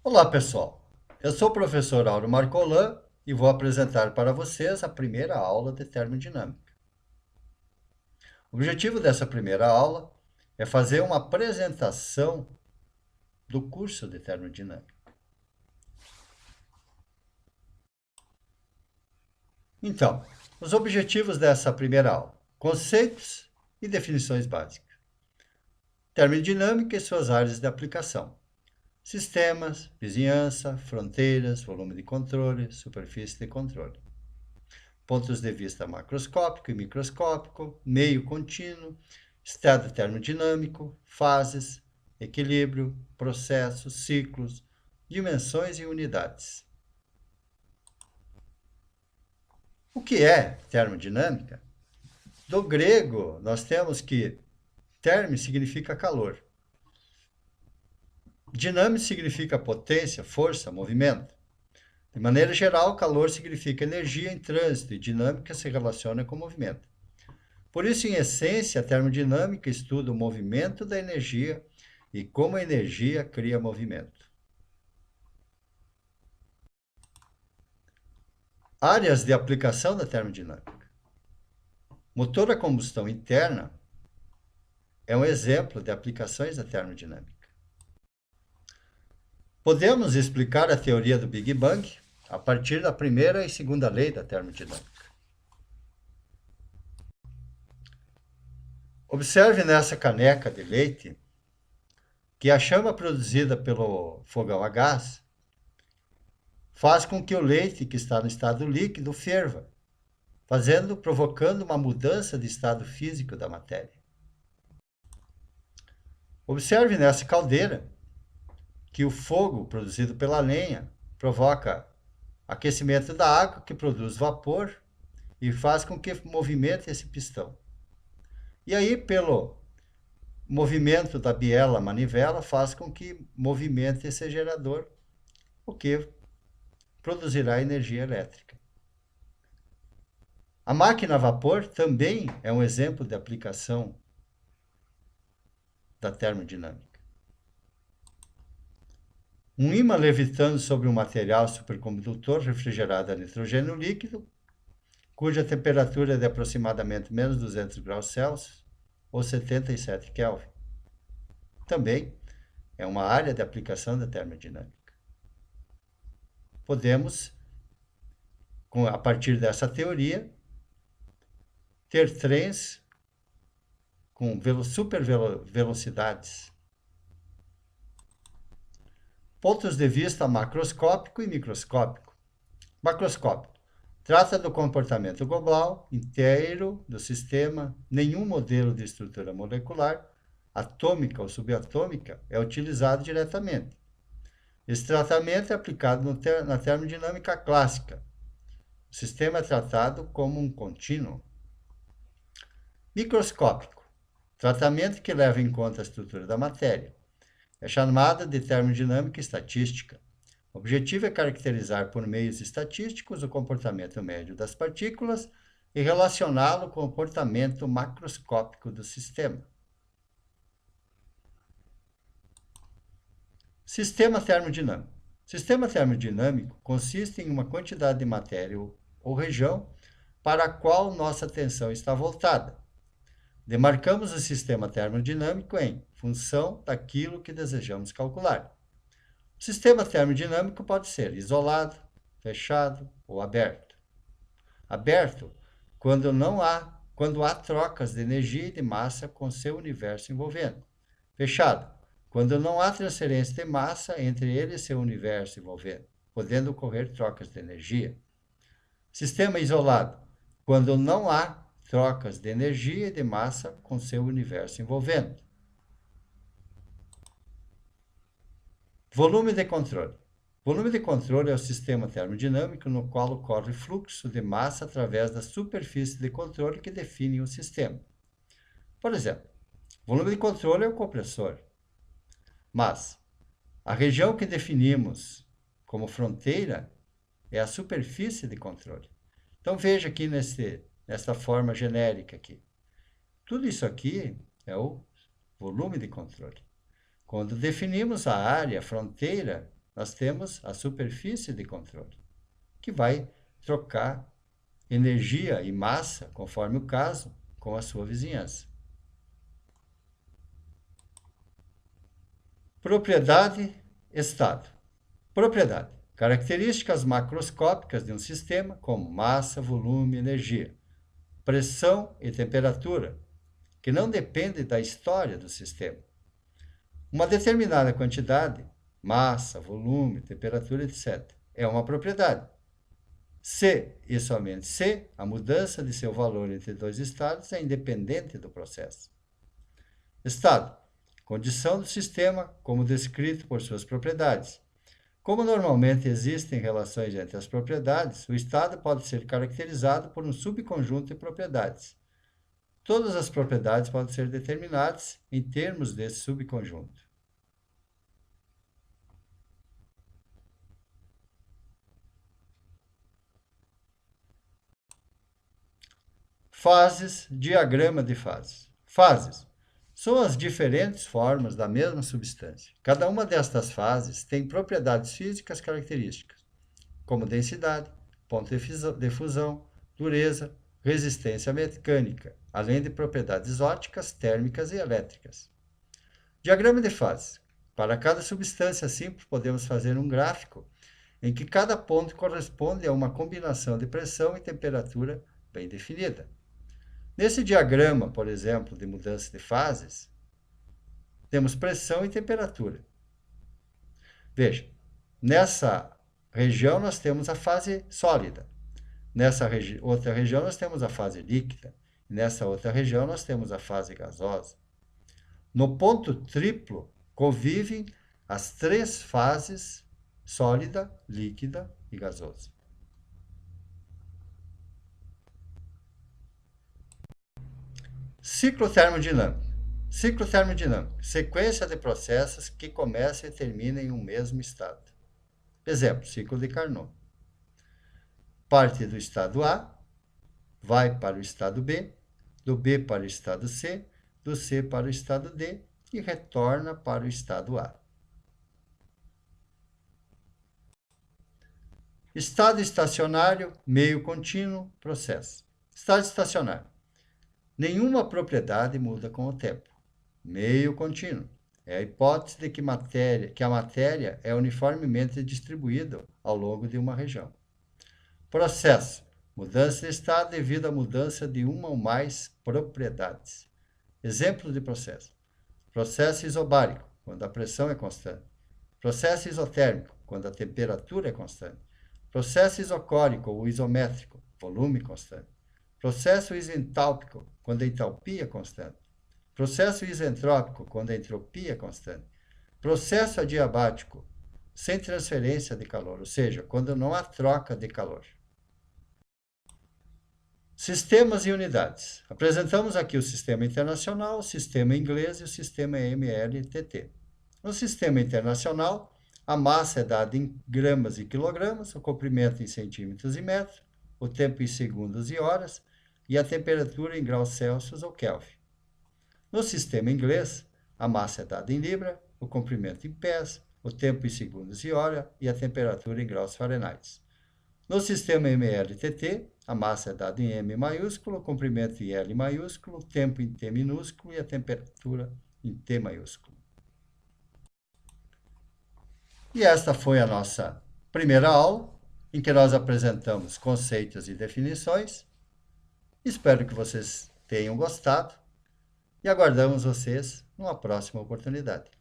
Olá, pessoal. Eu sou o professor Auro Marcolan e vou apresentar para vocês a primeira aula de termodinâmica. O objetivo dessa primeira aula é fazer uma apresentação do curso de termodinâmica. Então, os objetivos dessa primeira aula: conceitos e definições básicas. Termodinâmica e suas áreas de aplicação. Sistemas, vizinhança, fronteiras, volume de controle, superfície de controle. Pontos de vista macroscópico e microscópico, meio contínuo, estado termodinâmico, fases, equilíbrio, processos, ciclos, dimensões e unidades. O que é termodinâmica? Do grego, nós temos que termo significa calor. Dinâmico significa potência, força, movimento. De maneira geral, calor significa energia em trânsito e dinâmica se relaciona com movimento. Por isso, em essência, a termodinâmica estuda o movimento da energia e como a energia cria movimento. Áreas de aplicação da termodinâmica. Motor a combustão interna é um exemplo de aplicações da termodinâmica. Podemos explicar a teoria do Big Bang a partir da primeira e segunda lei da termodinâmica. Observe nessa caneca de leite que a chama produzida pelo fogão a gás faz com que o leite que está no estado líquido ferva, provocando uma mudança de estado físico da matéria. Observe nessa caldeira que o fogo produzido pela lenha provoca aquecimento da água, que produz vapor e faz com que movimente esse pistão. E aí, pelo movimento da biela manivela, faz com que movimente esse gerador, o que produzirá energia elétrica. A máquina a vapor também é um exemplo de aplicação da termodinâmica. Um ímã levitando sobre um material supercondutor refrigerado a nitrogênio líquido, cuja temperatura é de aproximadamente menos 200 graus Celsius, ou 77 Kelvin. Também é uma área de aplicação da termodinâmica. Podemos, a partir dessa teoria, ter trens com super velocidades. Pontos de vista macroscópico e microscópico. Macroscópico. Trata do comportamento global inteiro do sistema. Nenhum modelo de estrutura molecular, atômica ou subatômica, é utilizado diretamente. Esse tratamento é aplicado na termodinâmica clássica. O sistema é tratado como um contínuo. Microscópico. Tratamento que leva em conta a estrutura da matéria. É chamada de termodinâmica estatística. O objetivo é caracterizar por meios estatísticos o comportamento médio das partículas e relacioná-lo com o comportamento macroscópico do sistema. Sistema termodinâmico. Sistema termodinâmico consiste em uma quantidade de matéria ou região para a qual nossa atenção está voltada. Demarcamos o sistema termodinâmico em função daquilo que desejamos calcular. O sistema termodinâmico pode ser isolado, fechado ou aberto. Aberto quando há trocas de energia e de massa com seu universo envolvendo. Fechado quando não há transferência de massa entre ele e seu universo envolvendo, podendo ocorrer trocas de energia. Sistema isolado quando não há trocas de energia e de massa com seu universo envolvendo. Volume de controle. Volume de controle é o sistema termodinâmico no qual ocorre fluxo de massa através da superfície de controle que define o sistema. Por exemplo, volume de controle é o compressor. Mas a região que definimos como fronteira é a superfície de controle. Então veja aqui nesta forma genérica aqui. Tudo isso aqui é o volume de controle. Quando definimos a área, a fronteira, nós temos a superfície de controle, que vai trocar energia e massa, conforme o caso, com a sua vizinhança. Propriedade, estado. Propriedade. Características macroscópicas de um sistema, como massa, volume, energia, pressão e temperatura, que não dependem da história do sistema. Uma determinada quantidade, massa, volume, temperatura, etc., é uma propriedade. Se e somente se a mudança de seu valor entre dois estados é independente do processo. Estado. Condição do sistema, como descrito por suas propriedades. Como normalmente existem relações entre as propriedades, o estado pode ser caracterizado por um subconjunto de propriedades. Todas as propriedades podem ser determinadas em termos desse subconjunto. Fases, diagrama de fases. Fases são as diferentes formas da mesma substância. Cada uma destas fases tem propriedades físicas características, como densidade, ponto de fusão, dureza, resistência mecânica, além de propriedades ópticas, térmicas e elétricas. Diagrama de fases. Para cada substância simples, podemos fazer um gráfico em que cada ponto corresponde a uma combinação de pressão e temperatura bem definida. Nesse diagrama, por exemplo, de mudança de fases, temos pressão e temperatura. Veja, nessa região nós temos a fase sólida. Nessa outra região nós temos a fase líquida. Nessa outra região nós temos a fase gasosa. No ponto triplo convivem as três fases sólida, líquida e gasosa. Ciclo termodinâmico. Ciclo termodinâmico. Sequência de processos que começam e terminam em um mesmo estado. Exemplo, ciclo de Carnot. Parte do estado A, vai para o estado B, do B para o estado C, do C para o estado D e retorna para o estado A. Estado estacionário, meio contínuo, processo. Estado estacionário. Nenhuma propriedade muda com o tempo. Meio contínuo. É a hipótese de que a matéria é uniformemente distribuída ao longo de uma região. Processo. Mudança de estado devido à mudança de uma ou mais propriedades. Exemplo de processo. Processo isobárico, quando a pressão é constante. Processo isotérmico, quando a temperatura é constante. Processo isocórico ou isométrico, volume constante. Processo isentálpico, quando a entalpia é constante. Processo isentrópico, quando a entropia é constante. Processo adiabático, sem transferência de calor, ou seja, quando não há troca de calor. Sistemas e unidades. Apresentamos aqui o sistema internacional, o sistema inglês e o sistema MLTT. No sistema internacional, a massa é dada em gramas e quilogramas, o comprimento em centímetros e metros, o tempo em segundos e horas, e a temperatura em graus Celsius ou Kelvin. No sistema inglês, a massa é dada em libra, o comprimento em pés, o tempo em segundos e hora e a temperatura em graus Fahrenheit. No sistema MLTT, a massa é dada em M maiúsculo, o comprimento em L maiúsculo, o tempo em T minúsculo e a temperatura em T maiúsculo. E esta foi a nossa primeira aula, em que nós apresentamos conceitos e definições. Espero que vocês tenham gostado e aguardamos vocês numa próxima oportunidade.